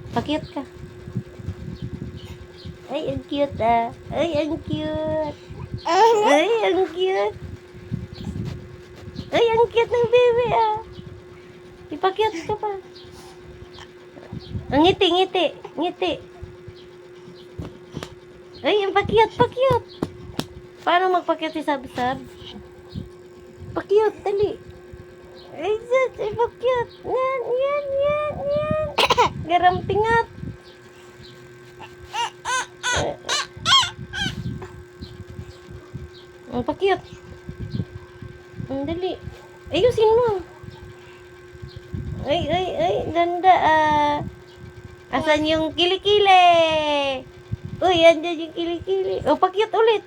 Pakyut ka. Ay, ang cute ah. Ay, ang cute. Ay, ang cute. Ay, ang cute ng baby ah. Ipakyut ka pa. Ang ngiti, ngiti. Ngiti. Ay, ang pakyut, pakyut. Paano magpakyut si Sab-Sab? Pakyut, dali. Ay, sus, ay pakyut. Yan, yan, yan, yan. Garampingat. Ang pakyut. Ang dali. Ayusin mo. Ay, ay, ay. Ganda ah. Asan yung kilikili? Uy, andyan yung kilikili. O, pakyut ulit.